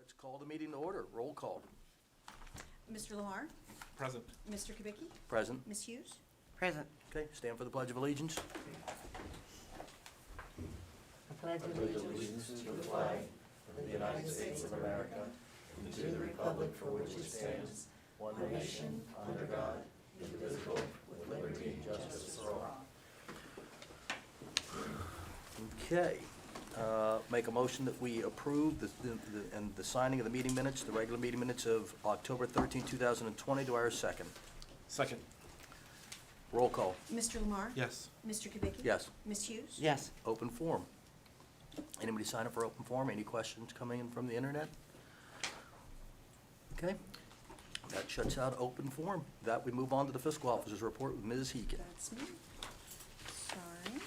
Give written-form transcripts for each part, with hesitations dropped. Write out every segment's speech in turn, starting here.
let's call the meeting to order. Roll call. Mr. Lamar? Present. Mr. Kubicki? Present. Ms. Hughes? Present. Okay, stand for the Pledge of Allegiance. I pledge allegiance to the flag of the United States of America and to the republic for which it stands, one nation, under God, indivisible, with liberty and justice for all. Okay, make a motion that we approve the signing of the meeting minutes, the regular meeting minutes of October 13, 2020. Do I hear a second? Second. Roll call. Mr. Lamar? Yes. Mr. Kubicki? Yes. Ms. Hughes? Yes. Open forum. Anybody sign up for open forum? Any questions coming in from the internet? Okay, that shuts out open forum. That we move on to the fiscal officer's report with Ms. Heegan. That's me. Sorry.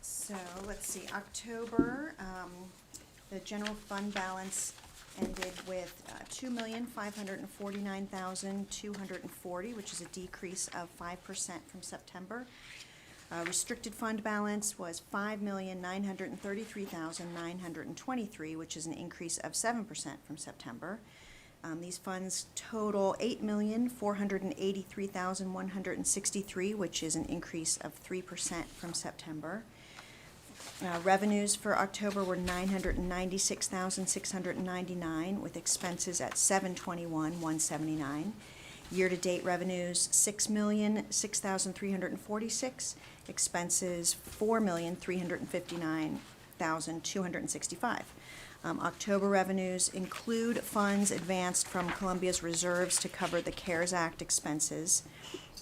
So, let's see, October, the general fund balance ended with $2,549,240, which is a decrease of 5% from September. Restricted fund balance was $5,933,923, which is an increase of 7% from September. These funds total $8,483,163, which is an increase of 3% from September. Revenues for October were $996,699, with expenses at $721,179. Year-to-date revenues, $6,006,346, expenses $4,359,265. October revenues include funds advanced from Columbia's reserves to cover the CARES Act expenses.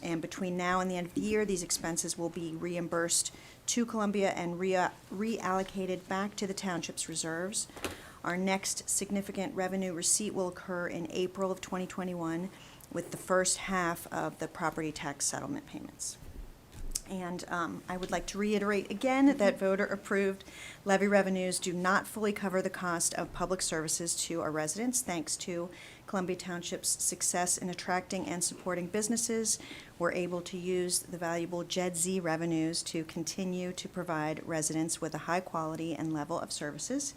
And between now and the end of the year, these expenses will be reimbursed to Columbia and reallocated back to the Township's reserves. Our next significant revenue receipt will occur in April of 2021 with the first half of the property tax settlement payments. And I would like to reiterate again that voter-approved levy revenues do not fully cover the cost of public services to our residents. Thanks to Columbia Township's success in attracting and supporting businesses, we're able to use the valuable JED-Z revenues to continue to provide residents with a high quality and level of services.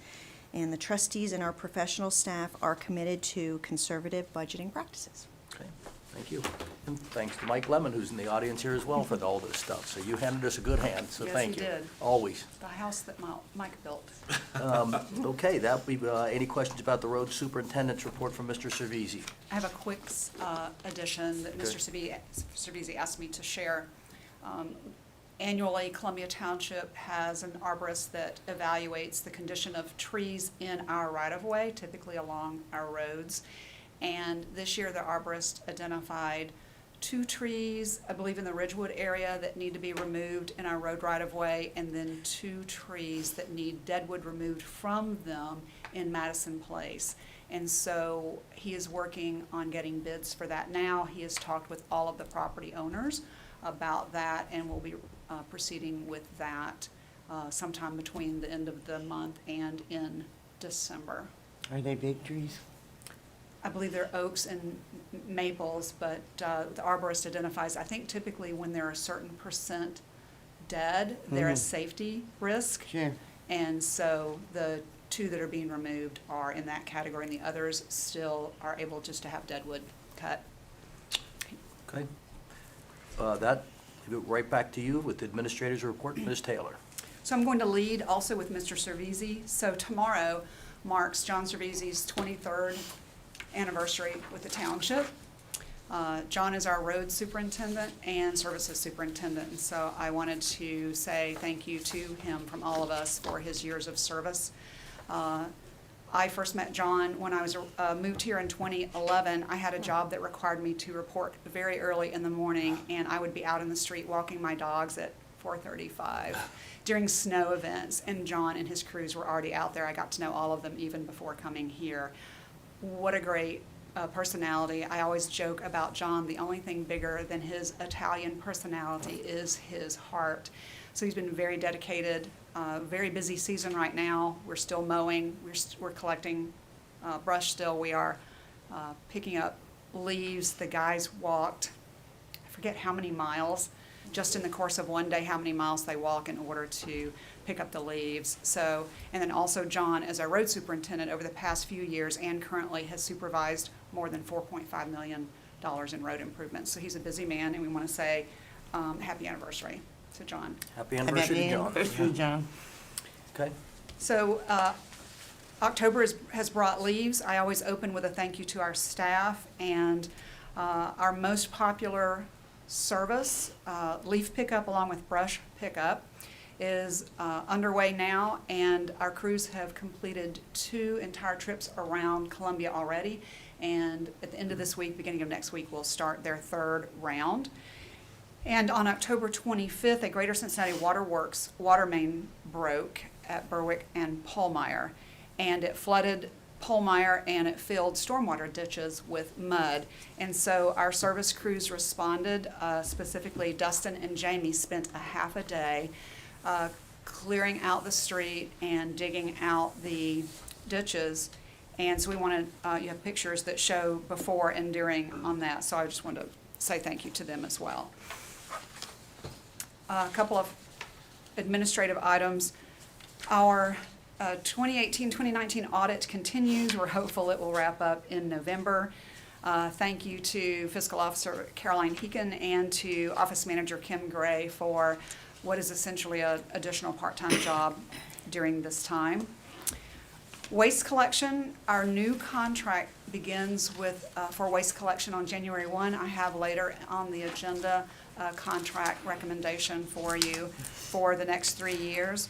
And the trustees and our professional staff are committed to conservative budgeting practices. Okay, thank you. And thanks to Mike Lemon, who's in the audience here as well, for all this stuff. So you handed us a good hand, so Yes, thank he you. did. Always. The house that Mike built. Okay, that we, any questions about the road superintendent's report from Mr. Cervisi? I have a quick addition that Mr. Cervisi asked me to share. Annually, Columbia Township has an arborist that evaluates the condition of trees in our right-of-way, typically along our roads. And this year, the arborist identified 2 trees, I believe in the Ridgewood area, that need to be removed in our road right-of-way, and then 2 trees that need deadwood removed from them in Madison Place. And so he is working on getting bids for that now. He has talked with all of the property owners about that, and will be proceeding with that sometime between the end of the month and in December. Are they big trees? I believe they're oaks and maples, but the arborist identifies, I think typically when they're a certain percent dead, they're a safety risk. Sure. And so the 2 that are being removed are in that category, and the others still are able just to have deadwood cut. Okay. That, right back to you with the administrator's report, Ms. Taylor. So I'm going to lead also with Mr. Cervisi. So tomorrow marks John Cervisi's 23rd anniversary with the township. John is our road superintendent and services superintendent, and so I wanted to say thank you to him from all of us for his years of service. I first met John when I was moved here in 2011. I had a job that required me to report very early in the morning, and I would be out in the street walking my dogs at 4:35 during snow events, and John and his crews were already out there. I got to know all of them even before coming here. What a great personality. I always joke about John, the only thing bigger than his Italian personality is his heart. So he's been very dedicated. Very busy season right now. We're still mowing. We're collecting brush still. We are picking up leaves. The guys walked, I forget how many miles, just in the course of one day, how many miles they walk in order to pick up the leaves. So, and then also John, as our road superintendent over the past few years and currently has supervised more than $4.5 million in road improvements. So he's a busy man, and we want to say happy anniversary to John. Happy anniversary to John. Anniversary, John. Okay. So October has brought leaves. I always open with a thank you to our staff, and our most popular service, leaf pickup along with brush pickup, is underway now, and our crews have completed 2 entire trips around Columbia already, and at the end of this week, beginning of next week, we'll start their 3rd round. And on October 25th, a Greater Cincinnati Waterworks water main broke at Berwick and Pallmeyer, and it flooded Pallmeyer and it filled stormwater ditches with mud. And so our service crews responded, specifically Dustin and Jamie spent a half a day clearing out the street and digging out the ditches. And so we wanted, you have pictures that show before and during on that, so I just wanted to say thank you to them as well. A couple of administrative items. Our 2018-2019 audit continues. We're hopeful it will wrap up in November. Thank you to Fiscal Officer Caroline Heekin and to Office Manager Kim Gray for what is essentially an additional part-time job during this time. Waste collection, our new contract begins with, for waste collection on January 1. I have later on the agenda a contract recommendation for you for the next 3 years.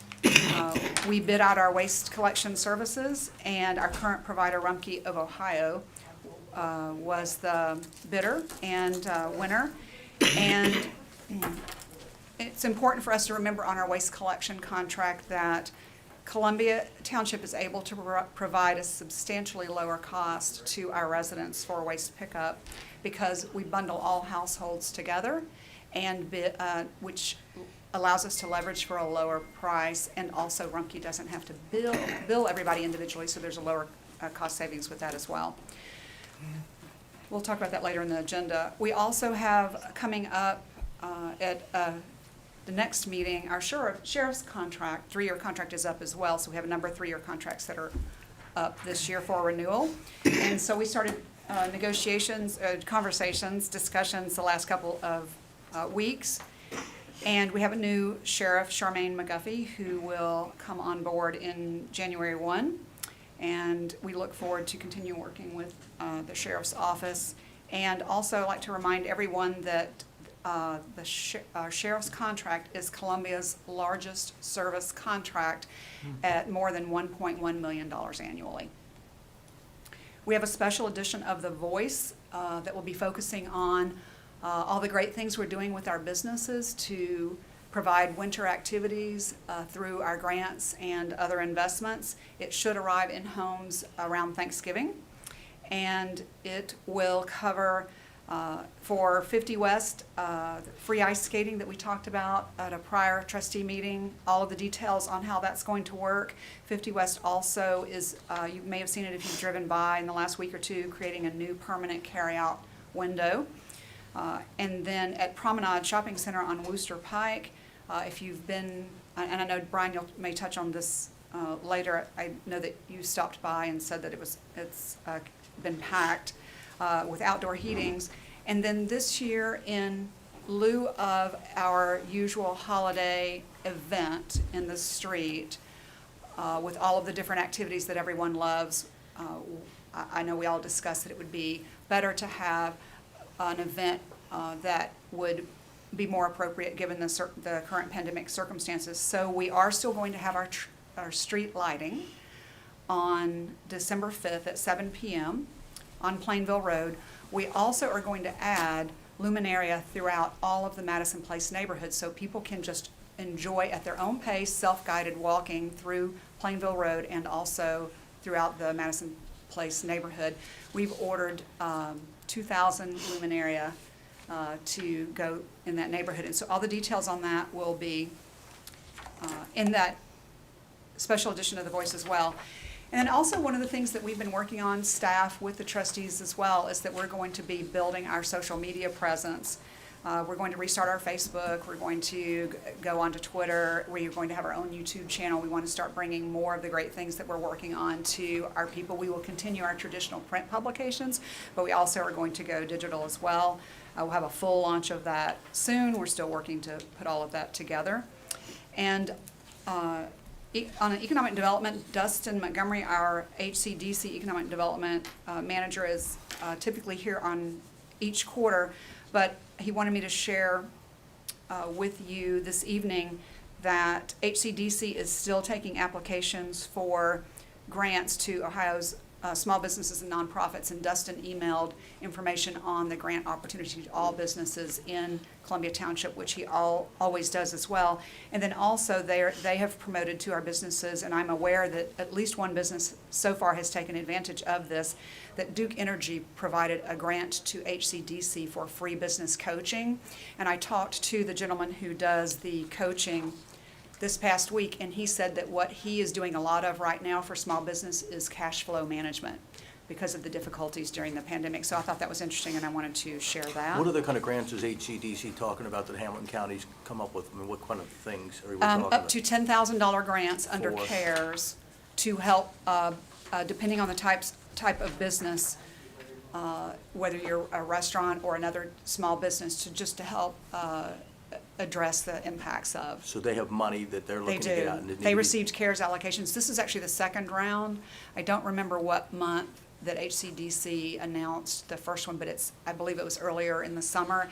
We bid out our waste collection services, and our current provider, Rumpke of Ohio, was the bidder and winner. And it's important for us to remember on our waste collection contract that Columbia Township is able to provide a substantially lower cost to our residents for waste pickup because we bundle all households together, and which allows us to leverage for a lower price, and also Rumpke doesn't have to bill everybody individually, so there's a lower cost savings with that as well. We'll talk about that later in the agenda. We also have coming up at the next meeting, our sheriff's contract, 3-year contract is up as well, so we have a number of 3-year contracts that are up this year for renewal. And so we started negotiations, conversations, discussions the last couple of weeks. And we have a new sheriff, Charmaine McGuffey, who will come on board in January 1. And we look forward to continue working with the sheriff's office. And also I'd like to remind everyone that the sheriff's contract is Columbia's largest service contract at more than $1.1 million annually. We have a special edition of The Voice that will be focusing on all the great things we're doing with our businesses to provide winter activities through our grants and other investments. It should arrive in homes around Thanksgiving, and it will cover for 50 West, free ice skating that we talked about at a prior trustee meeting, all of the details on how that's going to work. 50 West also is, you may have seen it if you've driven by in the last week or two, creating a new permanent carryout window. And then at Promenade Shopping Center on Wooster Pike, if you've been, and I know Brian, you may touch on this later, I know that you stopped by and said that it's been packed with outdoor heatings. And then this year, in lieu of our usual holiday event in the street, with all of the different activities that everyone loves, I know we all discussed that it would be better to have an event that would be more appropriate given the current pandemic circumstances. So we are still going to have our street lighting on December 5th at 7 p.m. on Plainville Road. We also are going to add luminaria throughout all of the Madison Place neighborhood so people can just enjoy at their own pace, self-guided walking through Plainville Road and also throughout the Madison Place neighborhood. We've ordered 2,000 luminaria to go in that neighborhood. And so all the details on that will be in that special edition of The Voice as well. And then also one of the things that we've been working on, staff with the trustees as well, is that we're going to be building our social media presence. We're going to restart our Facebook. We're going to go onto Twitter. We're going to have our own YouTube channel. We want to start bringing more of the great things that we're working on to our people. We will continue our traditional print publications, but we also are going to go digital as well. We'll have a full launch of that soon. We're still working to put all of that together. And on economic development, Dustin Montgomery, our HCDC economic development manager, is typically here on each quarter, but he wanted me to share with you this evening that HCDC is still taking applications for grants to Ohio's small businesses and nonprofits, and Dustin emailed information on the grant opportunity to all businesses in Columbia Township, which he always does as well. And then also they have promoted to our businesses, and I'm aware that at least one business so far has taken advantage of this, that Duke Energy provided a grant to HCDC for free business coaching. And I talked to the gentleman who does the coaching this past week, and he said that what he is doing a lot of right now for small business is cash flow management because of the difficulties during the pandemic. So I thought that was interesting, and I wanted to share that. What other kind of grants is HCDC talking about that Hamilton County's come up with? I mean, what kind of things are we talking about? Up to $10,000 grants under For? CARES to help, depending on the type of business, whether you're a restaurant or another small business, to help address the impacts of. So they have money that they're They looking to get out? do. and it need They to be- received CARES allocations. This is actually the second round. I don't remember what month that HCDC announced the first one, but I believe it was earlier in the summer.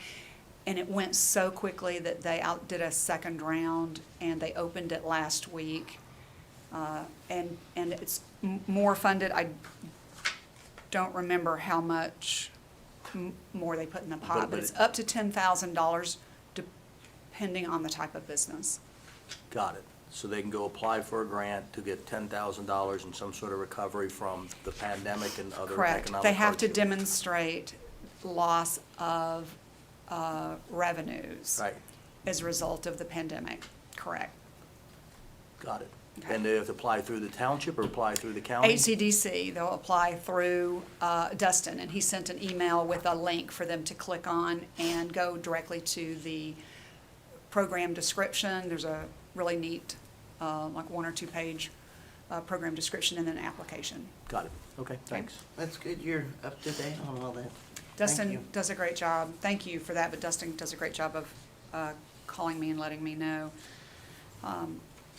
And it went so quickly that they outdid a second round, and they opened it last week. And it's more funded. I don't remember how much more they put in the pot, But but it's it- up to $10,000 depending on the type of business. Got it. So they can go apply for a grant to get $10,000 and some sort of recovery from the pandemic and other Correct. economic They have to hardship. demonstrate loss of revenues Right, as a result of the pandemic. Correct. got it. Okay. And they have to apply through the township or apply through the county? HCDC, they'll apply through Dustin, and he sent an email with a link for them to click on and go directly to the program description. There's a really neat, like 1 or 2 page program description and then an application. Got it. Okay, thanks. That's good, you're up to date on all that. Thank Dustin you. does a great job. Thank you for that, but Dustin does a great job of calling me and letting me know.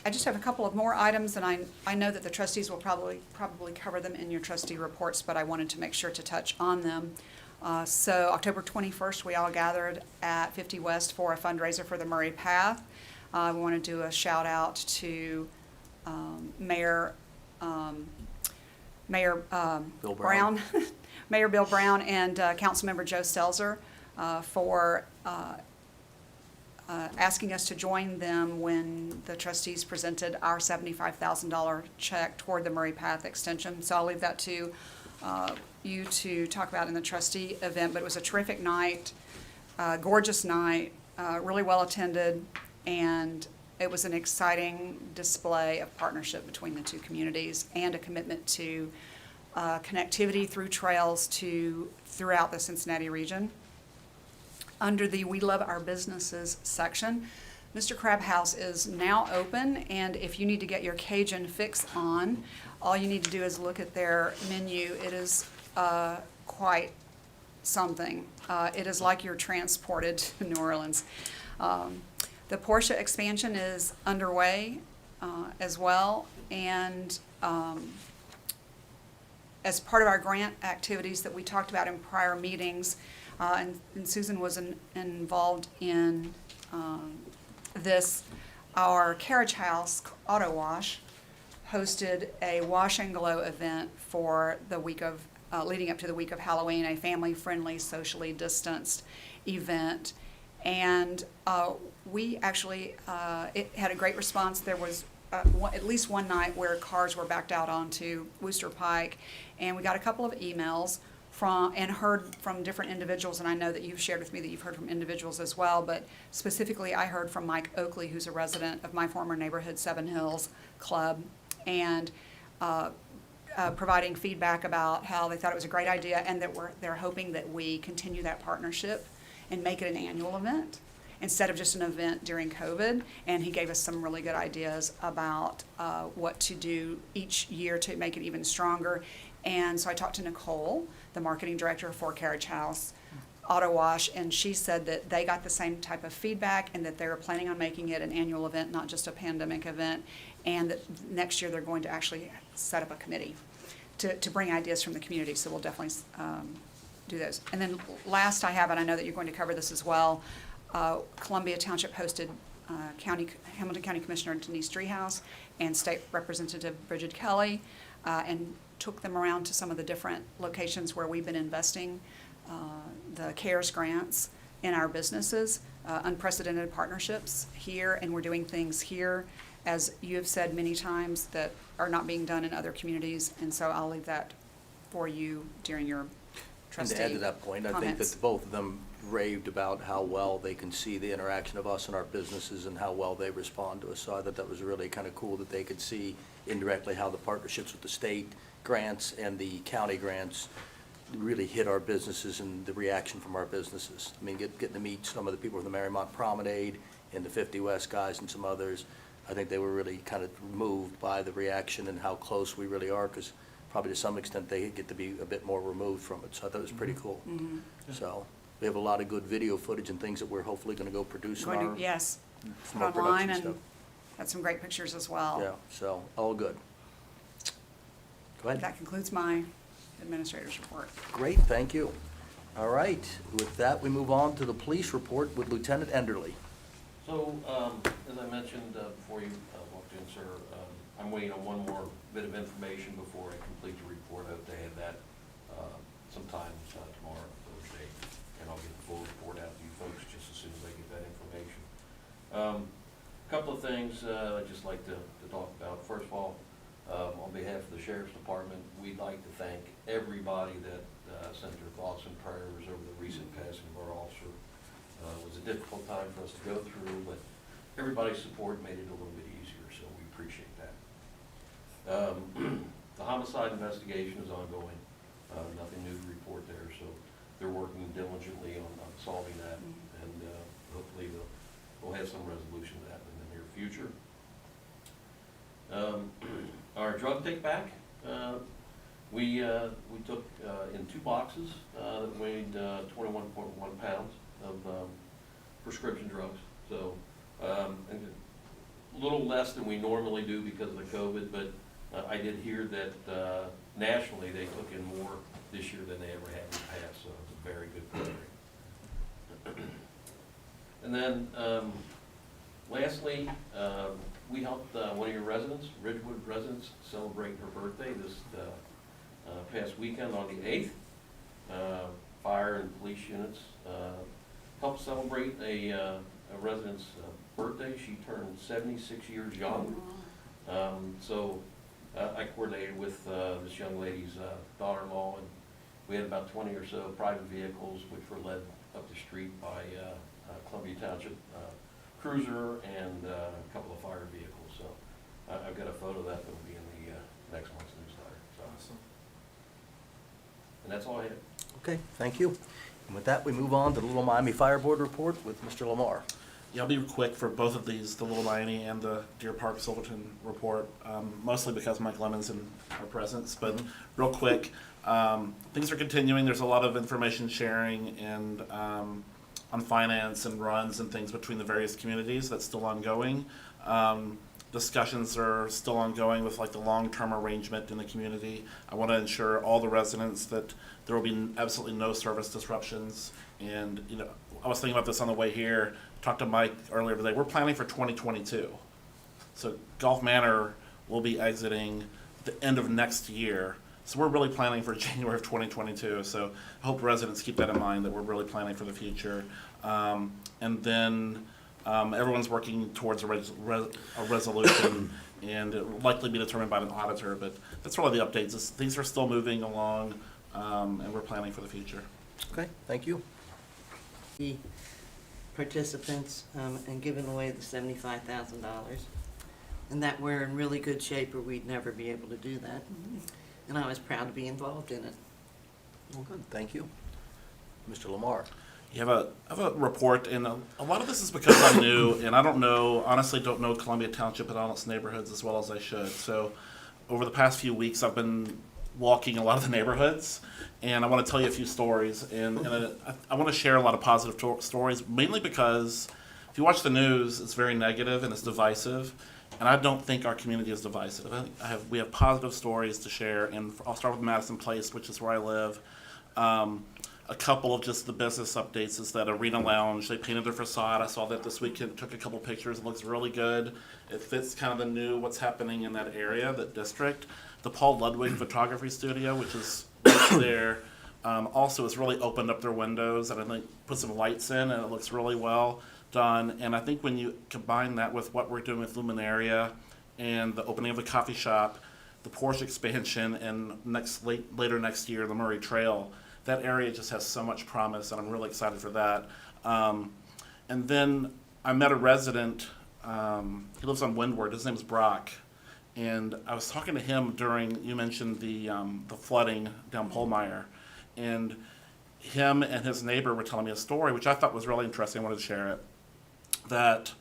I just have a couple of more items, and I know that the trustees will probably cover them in your trustee reports, but I wanted to make sure to touch on them. So October 21st, we all gathered at 50 West for a fundraiser for the Murray Path. We want to do a shout out to Mayor Bill Brown, Mayor Bill Brown, and Councilmember Joe Stelzer for asking us to join them when the trustees presented our $75,000 check toward the Murray Path extension. So I'll leave that to you to talk about in the trustee event, but it was a terrific night, gorgeous night, really well attended, and it was an exciting display of partnership between the two communities and a commitment to connectivity through trails throughout the Cincinnati region. Under the We Love Our Businesses section, Mr. Crab House is now open, and if you need to get your Cajun fix on, all you need to do is look at their menu. It is quite something. It is like you're transported to New Orleans. The Porsche expansion is underway as well, and as part of our grant activities that we talked about in prior meetings, and Susan was involved in this, our Carriage House Auto Wash hosted a wash and glow event for the week of, leading up to the week of Halloween, a family-friendly, socially distanced event. And we actually, it had a great response. There was at least one night where cars were backed out onto Wooster Pike, and we got a couple of emails and heard from different individuals, and I know that you've shared with me that you've heard from individuals as well, but specifically I heard from Mike Oakley, who's a resident of my former neighborhood, Seven Hills Club, and providing feedback about how they thought it was a great idea and that they're hoping that we continue that partnership and make it an annual event instead of just an event during COVID. And he gave us some really good ideas about what to do each year to make it even stronger. And so I talked to Nicole, the marketing director for Carriage House Auto Wash, and she said that they got the same type of feedback and that they were planning on making it an annual event, not just a pandemic event, and that next year they're going to actually set up a committee to bring ideas from the community. So we'll definitely do those. And then last I have, and I know that you're going to cover this as well, Columbia Township hosted Hamilton County Commissioner Denise Driehaus and State Representative Bridget Kelly, and took them around to some of the different locations where we've been investing the CARES grants in our businesses, unprecedented partnerships here, and we're doing things here, as you have said many times, that are not being done in other communities. And so I'll leave that for you during your trustee And to add to that point, I think comments. that both of them raved about how well they can see the interaction of us and our businesses and how well they respond to us. So I thought that was really kind of cool that they could see indirectly how the partnerships with the state grants and the county grants really hit our businesses and the reaction from our businesses. I mean, getting to meet some of the people from the Marymount Promenade and the 50 West guys and some others, I think they were really kind of moved by the reaction and how close we really are, because probably to some extent they get to be a bit more removed from it. So I thought it was pretty cool. So we have a lot of good video footage and things that we're hopefully going to go produce in our, Yes, from put our online, production and stuff. had some great pictures as well. Yeah, so all good. Go ahead. That concludes my administrator's report. Great, thank you. All right, with that, we move on to the police report with Lieutenant Enderly. So, as I mentioned before you walked in, sir, I'm waiting on one more bit of information before I complete the report. I hope to have that sometime tomorrow, Thursday, and I'll get the full report out to you folks just as soon as I get that information. Couple of things I'd just like to talk about. First of all, on behalf of the Sheriff's Department, we'd like to thank everybody that sent their thoughts and prayers over the recent passing of our officer. It was a difficult time for us to go through, but everybody's support made it a little bit easier, so we appreciate that. The homicide investigation is ongoing. Nothing new to report there, so they're working diligently on solving that, and hopefully we'll have some resolution to that in the near future. Our drug take back, we took in 2 boxes that weighed 21.1 pounds of prescription drugs. So a little less than we normally do because of the COVID, but I did hear that nationally they took in more this year than they ever had in the past, so it's a very good program. And then lastly, we helped one of your residents, Ridgewood residents, celebrate her birthday this past weekend on the 8th. Fire and police units helped celebrate a resident's birthday. She turned 76 years young. So I coordinated with this young lady's daughter-in-law, and we had about 20 or so private vehicles which were led up the street by Columbia Township cruiser and a couple of fire vehicles. So I've got a photo of that will be in the next month's newsletter. So. Awesome. And that's all I have. Okay, thank you. And with that, we move on to the Little Miami Fire Board report with Mr. Lamar. Yeah, I'll be quick for both of these, the Little Miami and the Deer Park Silverton report, mostly because Mike Lemon's in our presence, but real quick, things are continuing. There's a lot of information sharing and on finance and runs and things between the various communities. That's still ongoing. Discussions are still ongoing with like the long-term arrangement in the community. I want to ensure all the residents that there will be absolutely no service disruptions. And you know, I was thinking about this on the way here. Talked to Mike earlier today. We're planning for 2022. So Gulf Manor will be exiting the end of next year. So we're really planning for January of 2022. So I hope residents keep that in mind, that we're really planning for the future. And then everyone's working towards a resolution, and it will likely be determined by an auditor. But that's really the updates. Things are still moving along, and we're planning for the future. Okay, thank you. The participants and giving away the $75,000, and that we're in really good shape or we'd never be able to do that. And I was proud to be involved in it. Well, good, thank you. Mr. Lamar. I have a report, and a lot of this is because I'm new, and I honestly don't know Columbia Township and all its neighborhoods as well as I should. So over the past few weeks, I've been walking a lot of the neighborhoods, and I want to tell you a few stories, and I want to share a lot of positive stories, mainly because if you watch the news, it's very negative and it's divisive, and I don't think our community is divisive. We have positive stories to share, and I'll start with Madison Place, which is where I live. A couple of just the business updates is that Arena Lounge, they painted their facade. I saw that this weekend, took a couple pictures. It looks really good. It fits kind of the new what's happening in that area, that district. The Paul Ludwig Photography Studio, which is right there, also has really opened up their windows and I think put some lights in, and it looks really well done. And I think when you combine that with what we're doing with Luminaria and the opening of the coffee shop, the Porsche expansion, and later next year, the Murray Trail, that area just has so much promise, and I'm really excited for that. And then I met a resident, he lives on Windward, his name is Brock, and I was talking to him during, you mentioned the flooding down Polmeyer, and him and his neighbor were telling me a story, which I thought was really interesting. I wanted to share it, that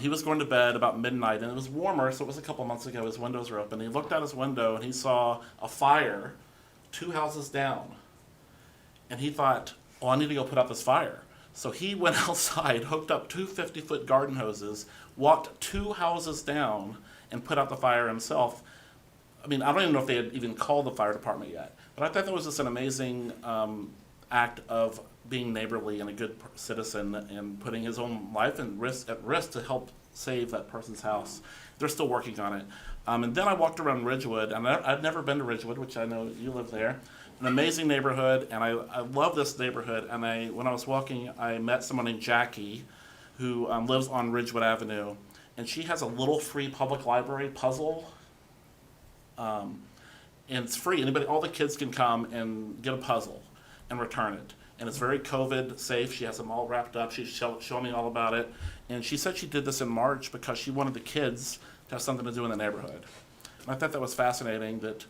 he was going to bed about midnight, and it was warmer, so it was a couple months ago. His windows were open. He looked out his window, and he saw a fire 2 houses down. And he thought, oh, I need to go put out this fire. So he went outside, hooked up 2 50-foot garden hoses, walked 2 houses down, and put out the fire himself. I mean, I don't even know if they had even called the fire department yet. But I thought that was just an amazing act of being neighborly and a good citizen and putting his own life at risk to help save that person's house. They're still working on it. And then I walked around Ridgewood, and I'd never been to Ridgewood, which I know you live there. An amazing neighborhood, and I love this neighborhood. And when I was walking, I met someone named Jackie, who lives on Ridgewood Avenue, and she has a little free public library puzzle, and it's free. All the kids can come and get a puzzle and return it, and it's very COVID safe. She has them all wrapped up. She's showing me all about it, and she said she did this in March because she wanted the kids to have something to do in the neighborhood. And I thought that was fascinating. That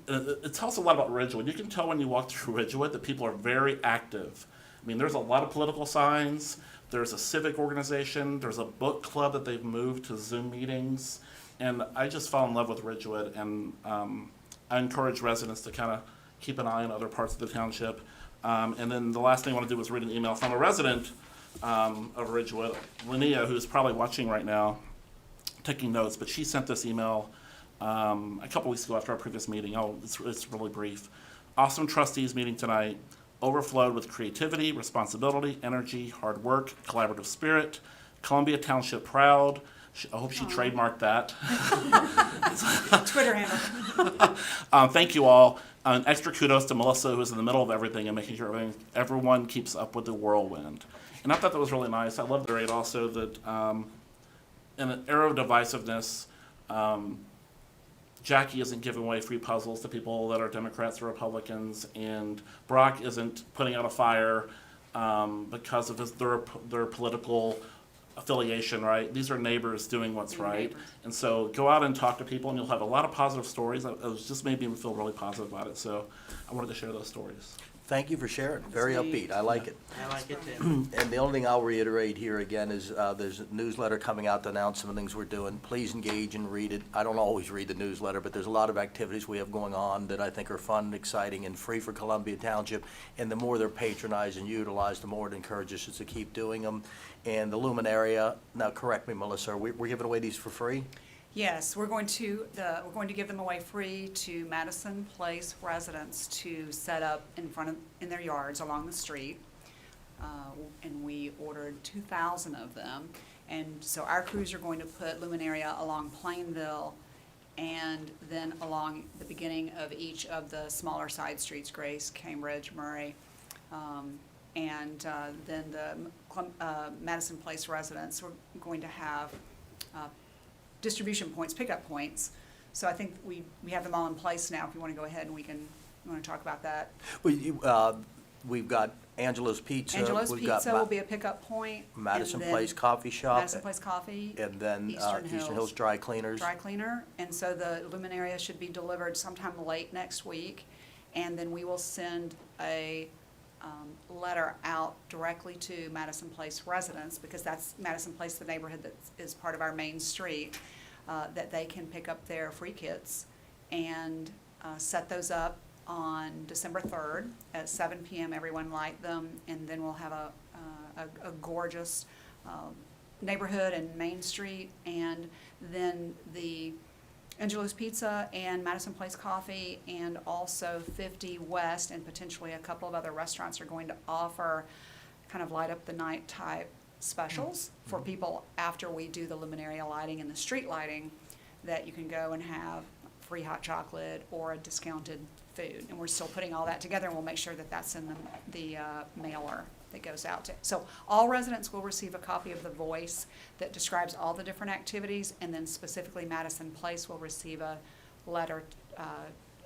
it tells a lot about Ridgewood. You can tell when you walk through Ridgewood that people are very active. I mean, there's a lot of political signs. There's a civic organization. There's a book club that they've moved to Zoom meetings. And I just fell in love with Ridgewood. And I encourage residents to kind of keep an eye on other parts of the township. And then the last thing I want to do is read an email from a resident of Ridgewood, Linnea, who's probably watching right now, taking notes. But she sent this email a couple weeks ago after our previous meeting. It's really brief. Awesome trustees meeting tonight. Overflowed with creativity, responsibility, energy, hard work, collaborative spirit. Columbia Township proud. I hope she trademarked that. Twitter handle. Thank you all. Extra kudos to Melissa, who's in the middle of everything and making sure everyone keeps up with the whirlwind. And I thought that was really nice. I love the rate also that in an era of divisiveness, Jackie isn't giving away free puzzles to people that are Democrats or Republicans, and Brock isn't putting out a fire because of their political affiliation, right? These are neighbors doing what's right. Neighbors. And so go out and talk to people, and you'll have a lot of positive stories. It was just made me feel really positive about it, so I wanted to share those stories. Thank you for sharing. Very upbeat. I like it. I like it too. And the only thing I'll reiterate here again is there's a newsletter coming out to announce some of the things we're doing. Please engage and read it. I don't always read the newsletter, but there's a lot of activities we have going on that I think are fun, exciting, and free for Columbia Township. And the more they're patronized and utilized, the more it encourages us to keep doing them. And the Luminaria, now correct me, Melissa, we're giving away these for free? Yes, we're going to give them away free to Madison Place residents to set up in their yards along the street. And we ordered 2,000 of them. And so our crews are going to put Luminaria along Plainville and then along the beginning of each of the smaller side streets, Grace, Cambridge, Murray. Then the Madison Place residents, we're going to have distribution points, pickup points. So I think we have them all in place now. If you want to go ahead and you want to talk about that. We've got Angelo's Pizza. Angelo's we've got Pizza will be a pickup point. Madison and Place Coffee Shop. Madison Place Coffee. And then Eastern Hills Dry Cleaners. Dry cleaner. And so the Luminaria should be delivered sometime late next week. And then we will send a letter out directly to Madison Place residents, because that's Madison Place, the neighborhood that is part of our main street, that they can pick up their free kits and set those up on December 3rd at 7 p.m. Everyone light them, and then we'll have a gorgeous neighborhood and Main Street, and then the Angelo's Pizza and Madison Place Coffee and also 50 West and potentially a couple of other restaurants are going to offer kind of light up the night type specials for people after we do the luminaria lighting and the street lighting, that you can go and have free hot chocolate or a discounted food. And we're still putting all that together, and we'll make sure that that's in the mailer that goes out to. So all residents will receive a copy of The Voice that describes all the different activities, and then specifically Madison Place will receive a letter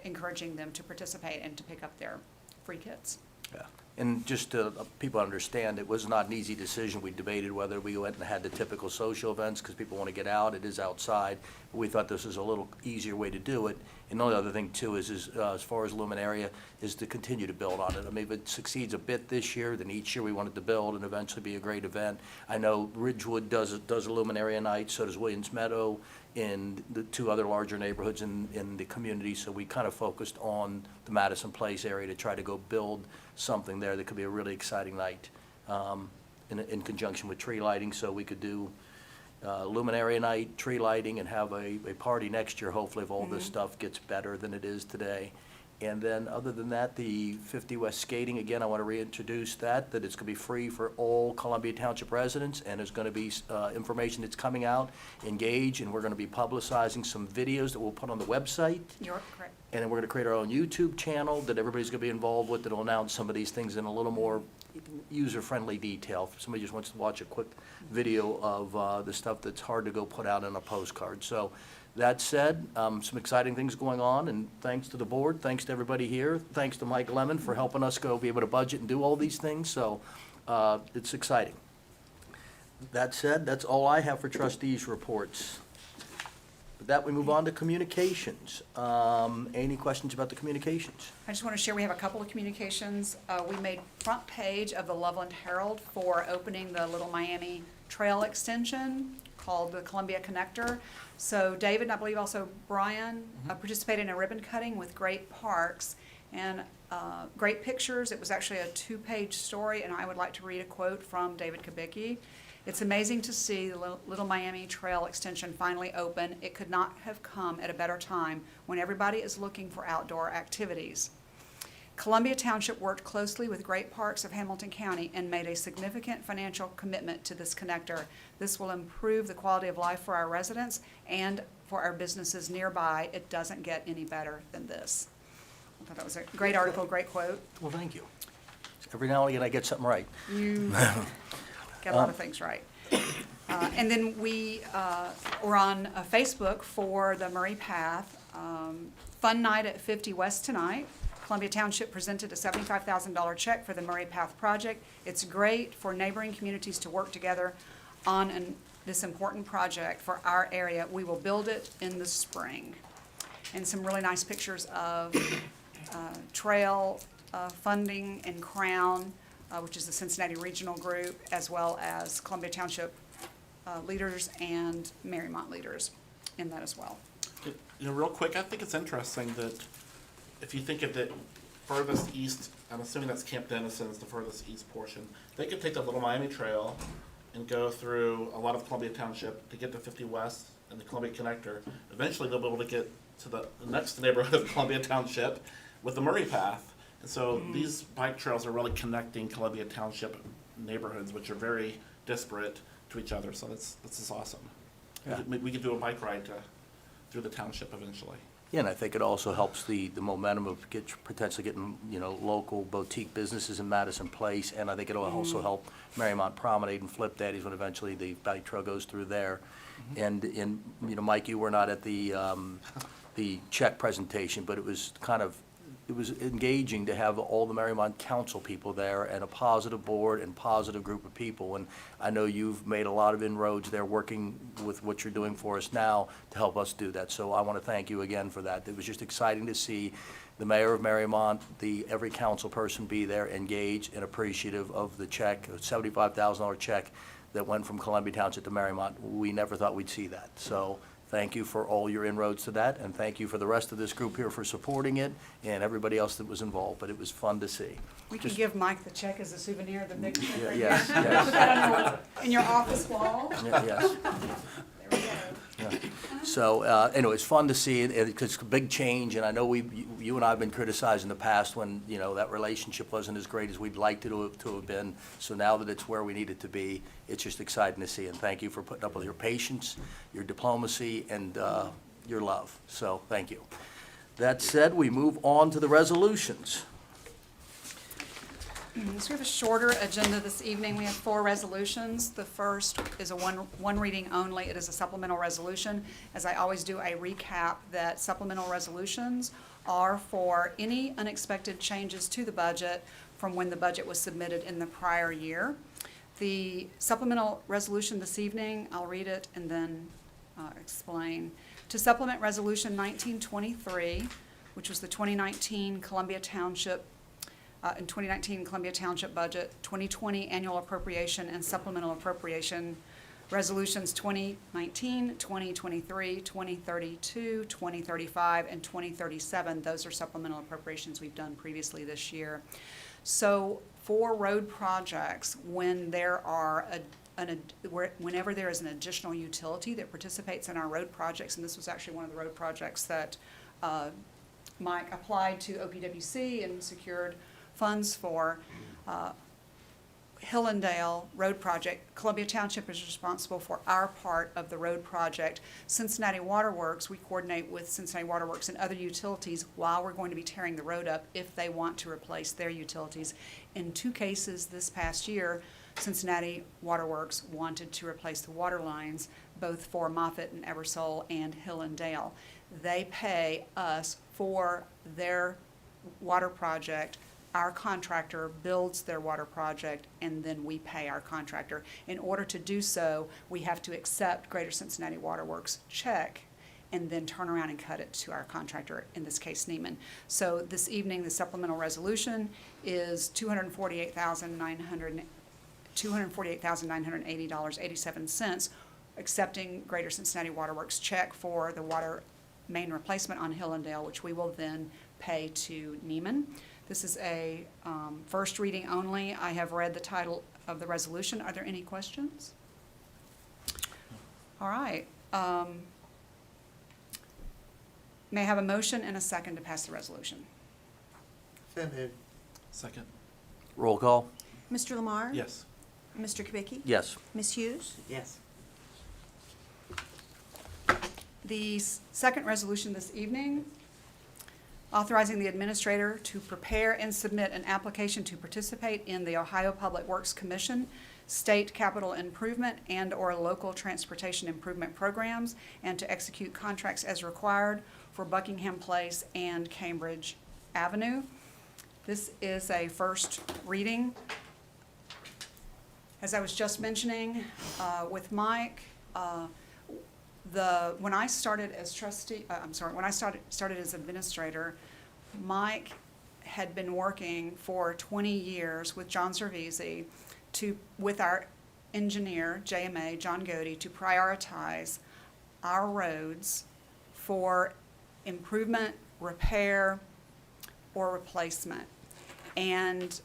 encouraging them to participate and to pick up their free kits. Yeah, and just to people understand, it was not an easy decision. We debated whether we went and had the typical social events because people want to get out. It is outside. But we thought this was a little easier way to do it. And the only other thing too is as far as luminaria, is to continue to build on it. I mean, if it succeeds a bit this year, then each year we want it to build and eventually be a great event. I know Ridgewood does a luminaria night, so does Williams Meadow, in the two other larger neighborhoods in the community. So we kind of focused on the Madison Place area to try to go build something there that could be a really exciting night in conjunction with tree lighting. So we could do luminaria night, tree lighting, and have a party next year, hopefully, if all this stuff gets better than it is today. And then, other than that, the 50 West skating, again, I want to reintroduce that it's going to be free for all Columbia Township residents, and there's going to be information that's coming out, engage, and we're going to be publicizing some videos that we'll put on the website. You're correct. And then we're going to create our own YouTube channel that everybody's going to be involved with, that'll announce some of these things in a little more user-friendly detail. If somebody just wants to watch a quick video of the stuff that's hard to go put out in a postcard. So that said, some exciting things going on, and thanks to the board, thanks to everybody here, thanks to Mike Lemon for helping us go be able to budget and do all these things. So it's exciting. That said, that's all I have for trustees' reports. With that, we move on to communications. Any questions about the communications? I just want to share, we have a couple of communications. We made front page of the Loveland Herald for opening the Little Miami Trail extension called the Columbia Connector. So David, and I believe also Brian, participated in a ribbon cutting with great parks and great pictures. It was actually a 2-page story, and I would like to read a quote from David Kubicki. It's amazing to see the Little Miami Trail extension finally open. It could not have come at a better time when everybody is looking for outdoor activities. Columbia Township worked closely with Great Parks of Hamilton County and made a significant financial commitment to this connector. This will improve the quality of life for our residents and for our businesses nearby. It doesn't get any better than this. I thought that was a great article, great quote. Well, thank you. Every now and again, I get something right. You got a lot of things right. And then we were on Facebook for the Murray Path Fun Night at 50 West tonight. Columbia Township presented a $75,000 check for the Murray Path project. It's great for neighboring communities to work together on this important project for our area. We will build it in the spring. And some really nice pictures of trail funding and Crown, which is the Cincinnati Regional Group, as well as Columbia Township leaders and Marymount leaders in that as well. You know, real quick, I think it's interesting that if you think of the furthest east, I'm assuming that's Camp Denison's, the furthest east portion, they could take the Little Miami Trail and go through a lot of Columbia Township to get to 50 West and the Columbia Connector. Eventually, they'll be able to get to the next neighborhood of Columbia Township with the Murray Path. And so these bike trails are really connecting Columbia Township neighborhoods, which are very disparate to each other. So this is awesome. Yeah. We could do a bike ride through the township eventually. Yeah, and I think it also helps the momentum of potentially getting, local boutique businesses in Madison Place, and I think it'll also help Marymount Promenade and Flip Daddies when eventually the bike trail goes through there. And Mike, you were not at the check presentation, but it was engaging to have all the Marymount Council people there and a positive board and positive group of people. And I know you've made a lot of inroads there working with what you're doing for us now to help us do that. So I want to thank you again for that. It was just exciting to see the mayor of Marymount, every council person be there, engaged and appreciative of the check, a $75,000 check that went from Columbia Township to Marymount. We never thought we'd see that. So thank you for all your inroads to that, and thank you for the rest of this group here for supporting it, and everybody else that was involved, but it was fun to see. We can Just- give Mike the check as a souvenir, the big check Yeah, right yes, there. yes. Put that in your office wall. Yes. There we go. So, anyway, it's fun to see it, because it's a big change, and I know you and I have been criticized in the past when, that relationship wasn't as great as we'd liked it to have been. So now that it's where we need it to be, it's just exciting to see, and thank you for putting up with your patience, your diplomacy, and your love. So, thank you. That said, we move on to the resolutions. So we have a shorter agenda this evening. We have 4 resolutions. The first is a one reading only. It is a supplemental resolution. As I always do, I recap that supplemental resolutions are for any unexpected changes to the budget from when the budget was submitted in the prior year. The supplemental resolution this evening, I'll read it and then explain. To supplement Resolution 1923, which was the 2019 Columbia Township in 2019 Columbia Township budget, 2020 annual appropriation and supplemental appropriation, resolutions 2019, 2023, 2032, 2035, and 2037. Those are supplemental appropriations we've done previously this year. So for road projects, when there are whenever there is an additional utility that participates in our road projects, and this was actually one of the road projects that Mike applied to OPWC and secured funds for, Hillendale Road Project. Columbia Township is responsible for our part of the road project. Cincinnati Waterworks, we coordinate with Cincinnati Waterworks and other utilities while we're going to be tearing the road up if they want to replace their utilities. In 2 cases this past year, Cincinnati Waterworks wanted to replace the water lines, both for Moffett and Ebersole and Hillendale. They pay us for their water project. Our contractor builds their water project, and then we pay our contractor. In order to do so, we have to accept Greater Cincinnati Waterworks' check and then turn around and cut it to our contractor, in this case Neiman. So this evening, the supplemental resolution is $248,980.87, accepting Greater Cincinnati Waterworks' check for the water main replacement on Hillendale, which we will then pay to Neiman. This is a first reading only. I have read the title of the resolution. Are there any questions? All right. May I have a motion and a second to pass the resolution? So moved. Second. Roll call? Mr. Lamar? Yes. Mr. Kubicki? Yes. Ms. Hughes? Yes. The second resolution this evening, authorizing the administrator to prepare and submit an application to participate in the Ohio Public Works Commission state capital improvement and/or local transportation improvement programs, and to execute contracts as required for Buckingham Place and Cambridge Avenue. This is a first reading. As I was just mentioning with Mike, when I started as started as administrator, Mike had been working for 20 years with John Cervisi with our engineer, JMA, John Godey, to prioritize our roads for improvement, repair, or replacement. And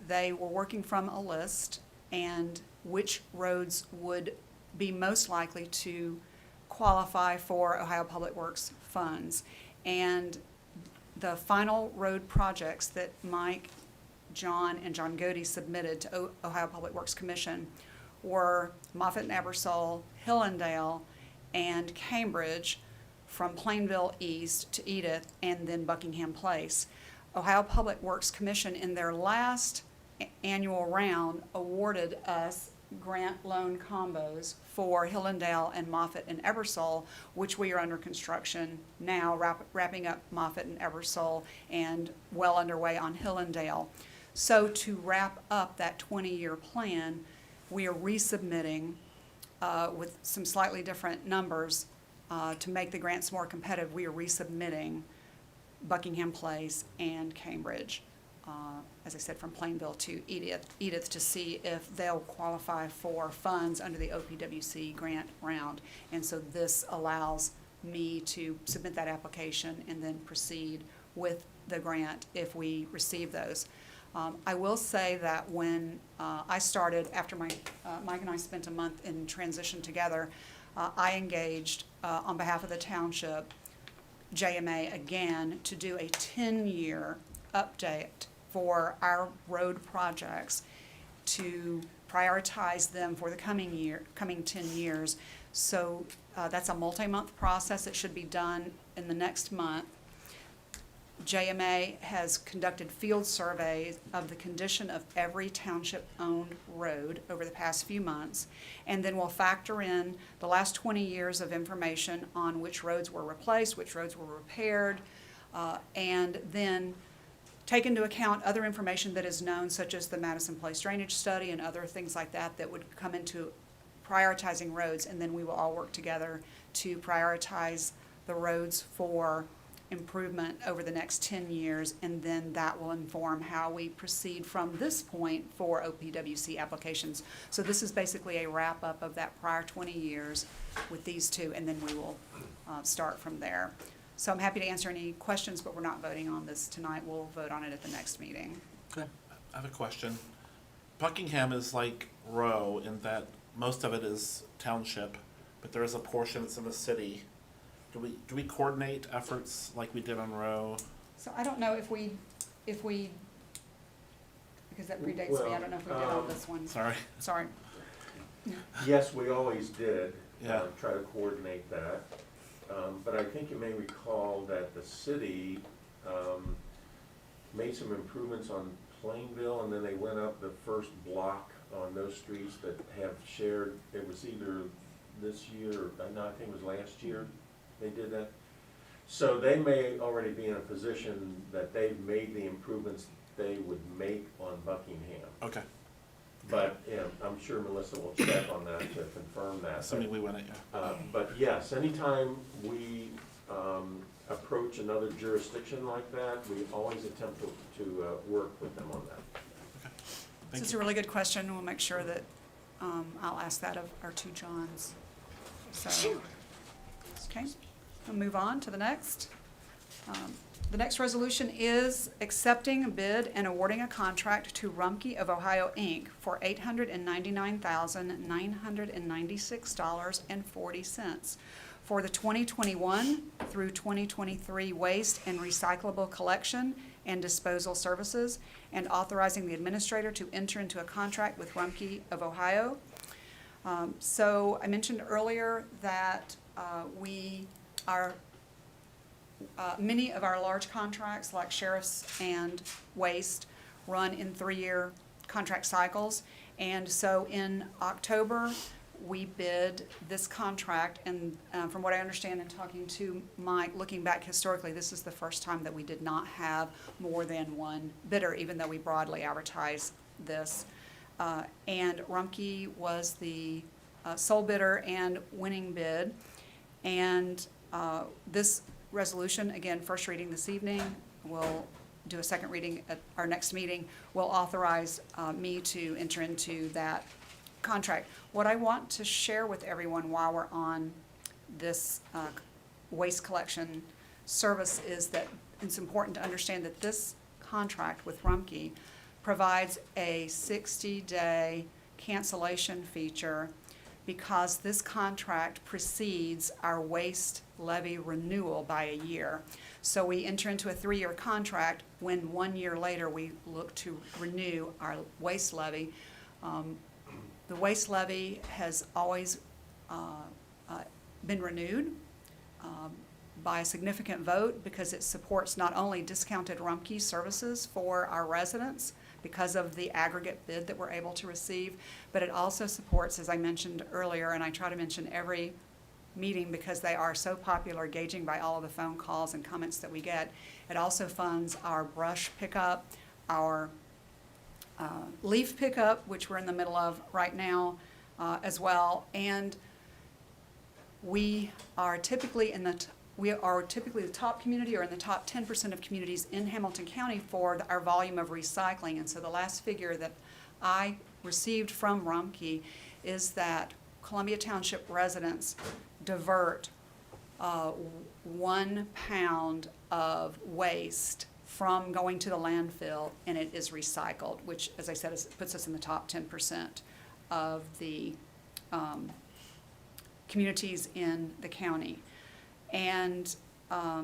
they were working from a list and which roads would be most likely to qualify for Ohio Public Works funds. And the final road projects that Mike, John, and John Godey submitted to Ohio Public Works Commission were Moffett and Ebersole, Hillendale, and Cambridge, from Plainville East to Edith, and then Buckingham Place. Ohio Public Works Commission, in their last annual round, awarded us grant loan combos for Hillendale and Moffett and Ebersole, which we are under construction now, wrapping up Moffett and Ebersole and well underway on Hillendale. So to wrap up that 20-year plan, we are resubmitting with some slightly different numbers to make the grants more competitive. We are resubmitting Buckingham Place and Cambridge. As I said, from Plainville to Edith to see if they'll qualify for funds under the OPWC grant round. And so this allows me to submit that application and then proceed with the grant if we receive those. I will say that when I started, after Mike and I spent a month in transition together, I engaged on behalf of the township JMA again to do a 10-year update for our road projects to prioritize them for the coming 10 years. So that's a multi-month process. It should be done in the next month. JMA has conducted field surveys of the condition of every township-owned road over the past few months, and then we'll factor in the last 20 years of information on which roads were replaced, which roads were repaired, and then take into account other information that is known, such as the Madison Place Drainage Study and other things like that that would come into prioritizing roads, and then we will all work together to prioritize the roads for improvement over the next 10 years, and then that will inform how we proceed from this point for OPWC applications. So this is basically a wrap-up of that prior 20 years with these two, and then we will start from there. So I'm happy to answer any questions, but we're not voting on this tonight. We'll vote on it at the next meeting. Okay. I have a question. Buckingham is like Row in that most of it is township, but there is a portion that's in the city. Do we coordinate efforts like we did on Row? So I don't know if we, because that predates me, I don't know if we did on this one. Sorry. Sorry. Yes, we always did, Yeah. try to coordinate that. But I think you may recall that the city made some improvements on Plainville, and then they went up the first block on those streets that have shared, it was either this year, or no, I think it was last year they did that. So they may already be in a position that they've made the improvements they would make on Buckingham. Okay. But, yeah, I'm sure Melissa will check on that to confirm that. Assuming we win it, yeah. But yes, anytime we approach another jurisdiction like that, we always attempt to work with them on that. So Thank it's you. a really good question. We'll make sure that I'll ask that of our two Johns. So, okay, we'll move on to the next. The next resolution is accepting a bid and awarding a contract to Rumpke of Ohio, Inc. for $899,996.40 for the 2021 through 2023 waste and recyclable collection and disposal services, and authorizing the administrator to enter into a contract with Rumpke of Ohio. So I mentioned earlier that many of our large contracts, like sheriff's and waste, run in 3-year contract cycles. And so in October, we bid this contract, and from what I understand in talking to Mike, looking back historically, this is the first time that we did not have more than one bidder, even though we broadly advertise this. And Rumpke was the sole bidder and winning bid. And this resolution, again, first reading this evening, we'll do a second reading at our next meeting, will authorize me to enter into that contract. What I want to share with everyone while we're on this waste collection service is that it's important to understand that this contract with Rumpke provides a 60-day cancellation feature because this contract precedes our waste levy renewal by a year. So we enter into a 3-year contract when 1 year later we look to renew our waste levy. The waste levy has always been renewed by a significant vote because it supports not only discounted Rumpke services for our residents because of the aggregate bid that we're able to receive, but it also supports, as I mentioned earlier, and I try to mention every meeting because they are so popular, gauging by all of the phone calls and comments that we get. It also funds our brush pickup, our leaf pickup, which we're in the middle of right now as well. And we are typically in the we are typically the top community or in the top 10% of communities in Hamilton County for our volume of recycling. And so the last figure that I received from Rumpke is that Columbia Township residents divert 1 pound of waste from going to the landfill, and it is recycled, which, as I said, puts us in the top 10% of the communities in the county. And I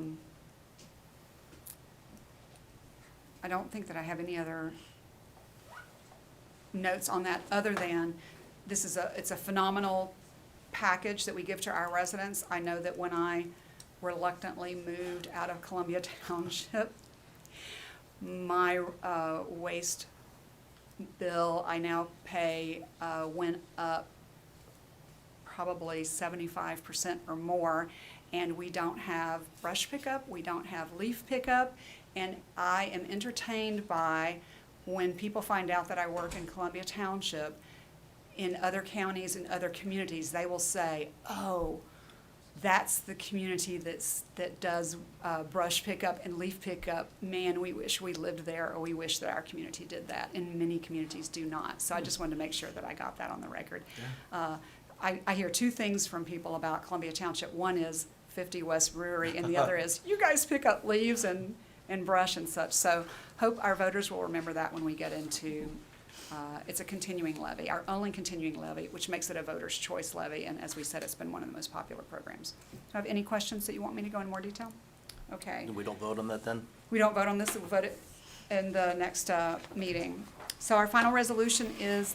don't think that I have any other notes on that other than it's a phenomenal package that we give to our residents. I know that when I reluctantly moved out of Columbia Township, my waste bill I now pay went up probably 75% or more, and we don't have brush pickup, we don't have leaf pickup, and I am entertained by when people find out that I work in Columbia Township. In other counties and other communities, they will say, oh, that's the community that does brush pickup and leaf pickup. Man, we wish we lived there, or we wish that our community did that. And many communities do not. So I just wanted to make sure that I got that on the record. Yeah. I hear two things from people about Columbia Township. One is 50 West Brewery, and the other is you guys pick up leaves and brush and such. So hope our voters will remember that when we get into, it's a continuing levy, our only continuing levy, which makes it a voter's choice levy. And as we said, it's been one of the most popular programs. Do you have any questions that you want me to go in more detail? Okay. We don't vote on that then? We don't vote on this, we'll vote it in the next meeting. So our final resolution is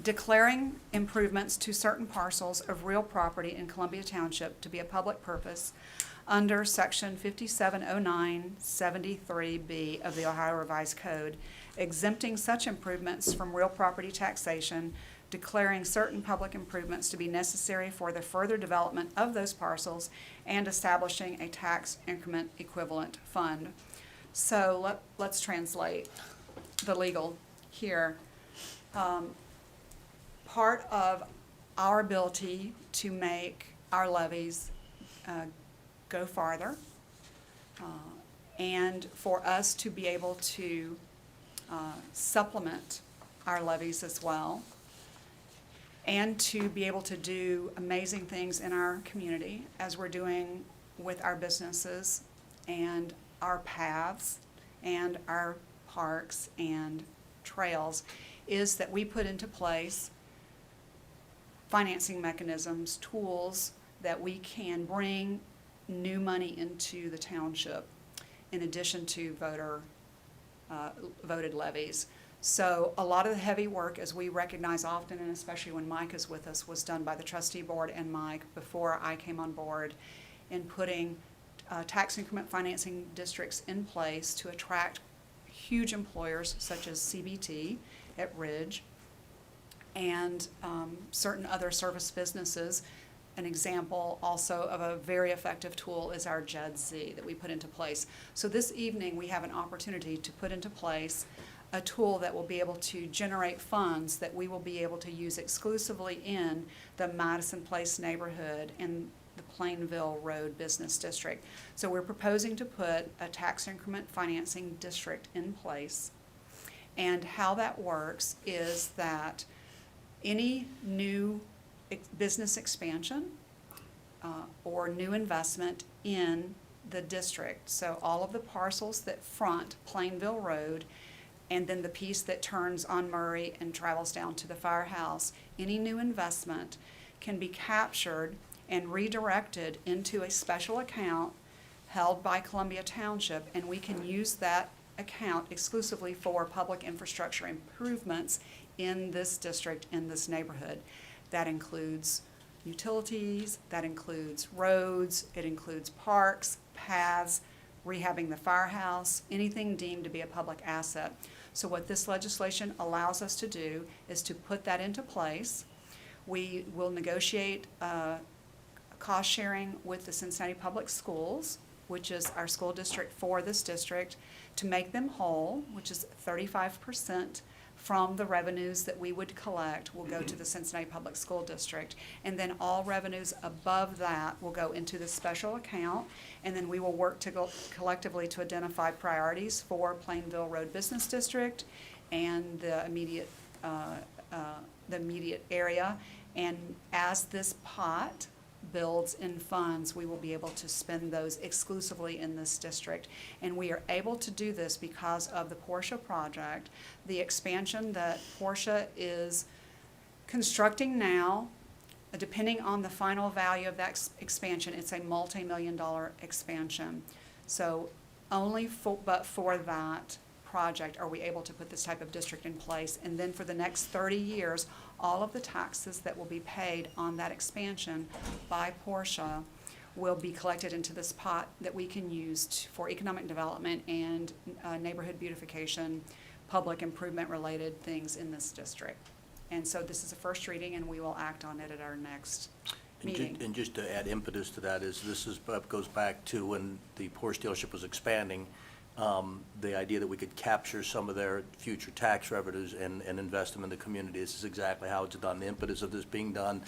declaring improvements to certain parcels of real property in Columbia Township to be a public purpose under Section 570973B of the Ohio Revised Code, exempting such improvements from real property taxation, declaring certain public improvements to be necessary for the further development of those parcels, and establishing a tax increment equivalent fund. So let's translate the legal here. Part of our ability to make our levies go farther, and for us to be able to supplement our levies as well, and to be able to do amazing things in our community as we're doing with our businesses and our paths and our parks and trails, is that we put into place financing mechanisms, tools that we can bring new money into the township in addition to voted levies. So a lot of the heavy work, as we recognize often, and especially when Mike is with us, was done by the trustee board and Mike before I came on board in putting tax increment financing districts in place to attract huge employers such as CBT at Ridge and certain other service businesses. An example also of a very effective tool is our JEDZ that we put into place. So this evening we have an opportunity to put into place a tool that will be able to generate funds that we will be able to use exclusively in the Madison Place neighborhood and the Plainville Road Business District. So we're proposing to put a tax increment financing district in place. And how that works is that any new business expansion or new investment in the district, so all of the parcels that front Plainville Road and then the piece that turns on Murray and travels down to the firehouse, any new investment can be captured and redirected into a special account held by Columbia Township, and we can use that account exclusively for public infrastructure improvements in this district, in this neighborhood. That includes utilities, that includes roads, it includes parks, paths, rehabbing the firehouse, anything deemed to be a public asset. So what this legislation allows us to do is to put that into place. We will negotiate cost sharing with the Cincinnati Public Schools, which is our school district for this district, to make them whole, which is 35% from the revenues that we would collect will go to the Cincinnati Public School District. And then all revenues above that will go into the special account. And then we will work to go collectively to identify priorities for Plainville Road Business District and the immediate area. And as this pot builds in funds, we will be able to spend those exclusively in this district. And we are able to do this because of the Portia project, the expansion that Portia is constructing now. Depending on the final value of that expansion, it's a multi-million-dollar expansion. So only but for that project are we able to put this type of district in place. And then for the next 30 years, all of the taxes that will be paid on that expansion by Portia will be collected into this pot that we can use for economic development and neighborhood beautification, public improvement related things in this district. And so this is a first reading, and we will act on it at our next meeting. And just to add impetus to that is, goes back to when the Porsche dealership was expanding, the idea that we could capture some of their future tax revenues and invest them in the community. This is exactly how it's done. The impetus of this being done,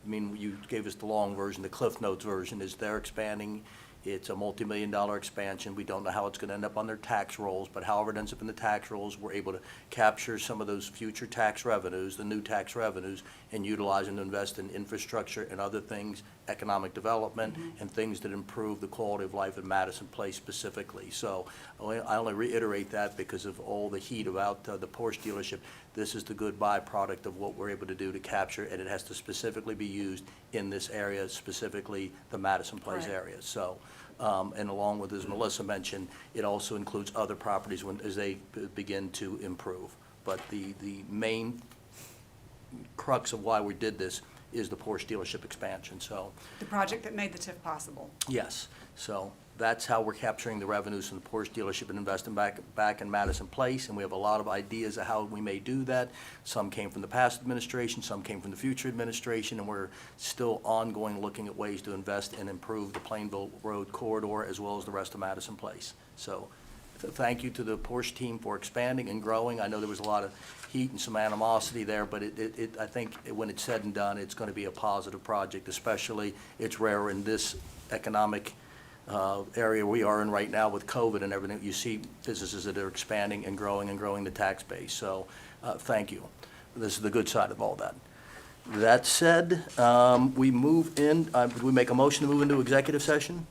I mean, you gave us the long version. The Cliff Notes version is they're expanding. It's a multi-million-dollar expansion. We don't know how it's going to end up on their tax rolls, but however it ends up in the tax rolls, we're able to capture some of those future tax revenues, the new tax revenues, and utilize them to invest in infrastructure and other things, economic development, and things that improve the quality of life in Madison Place specifically. So I only reiterate that because of all the heat about the Porsche dealership. This is the good byproduct of what we're able to do to capture, and it has to specifically be used in this area, specifically the Madison Place Right. area. So, and along with, as Melissa mentioned, it also includes other properties as they begin to improve. But the main crux of why we did this is the Porsche dealership expansion. So, The project that made the TIF possible. yes, so that's how we're capturing the revenues from the Porsche dealership and investing back in Madison Place, and we have a lot of ideas of how we may do that. Some came from the past administration, some came from the future administration, and we're still ongoing looking at ways to invest and improve the Plainville Road corridor as well as the rest of Madison Place. So thank you to the Porsche team for expanding and growing. I know there was a lot of heat and some animosity there, but I think when it's said and done, it's going to be a positive project, especially it's rare in this economic area we are in right now with COVID and everything. You see businesses that are expanding and growing the tax base. So thank you. This is the good side of all that. That said, we move in, we make a motion to move into executive session?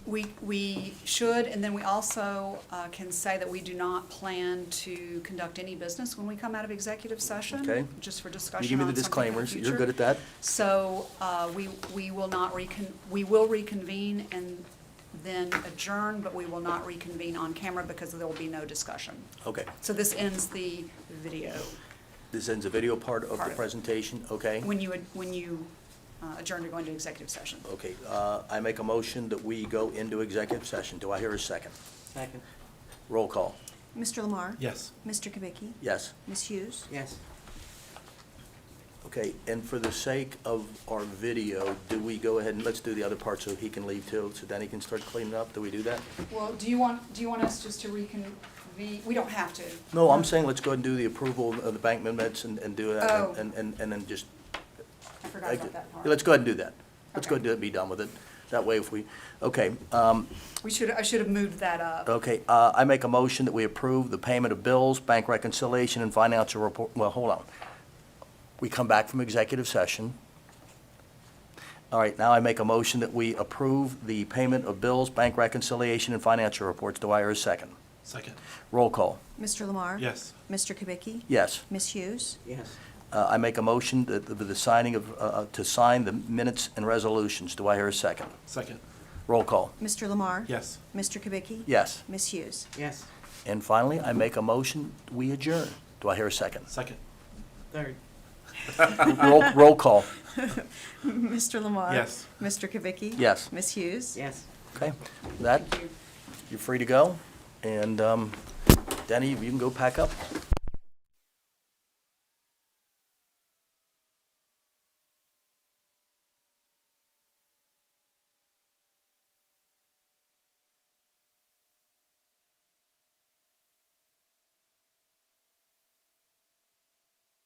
We should, and then we also can say that we do not plan to conduct any business when we come out of executive session. Okay. Just for discussion You give me on the something for the disclaimers. You're future. good at that? So we will not we will reconvene and then adjourn, but we will not reconvene on camera because there will be no discussion. Okay. So this ends the video. This ends the video part of Part the of it. presentation, okay? When you adjourn to go into executive session. Okay, I make a motion that we go into executive session. Do I hear a second? Second. Roll call. Mr. Lamar? Yes. Mr. Kubicki? Yes. Ms. Hughes? Yes. Okay, and for the sake of our video, do we go ahead and let's do the other part so he can leave too, so then he can start cleaning up? Do we do that? Well, do you want us just to reconvene? We don't have to. No, I'm saying let's go ahead and do the approval of the bank minutes and do that, Oh. and then just, I forgot about that part. let's go ahead and do that. Let's go Okay. ahead and do it, be done with it. That way if we, okay, I should have moved that up. okay, I make a motion that we approve the payment of bills, bank reconciliation, and financial report, well, hold on. We come back from executive session. All right, now I make a motion that we approve the payment of bills, bank reconciliation, and financial reports. Do I hear a second? Second. Roll call. Mr. Lamar? Yes. Mr. Kubicki? Yes. Ms. Hughes? Yes. I make a motion that the signing of, to sign the minutes and resolutions. Do I hear a second? Second. Roll call. Mr. Lamar? Yes. Mr. Kubicki? Yes. Ms. Hughes? Yes. And finally, I make a motion, we adjourn. Do I hear a second? Second. Third. Roll call. Mr. Lamar? Yes. Mr. Kubicki? Yes. Ms. Hughes? Yes. Okay, that, Thank you. you're free to go. And Denny, you can go pack up.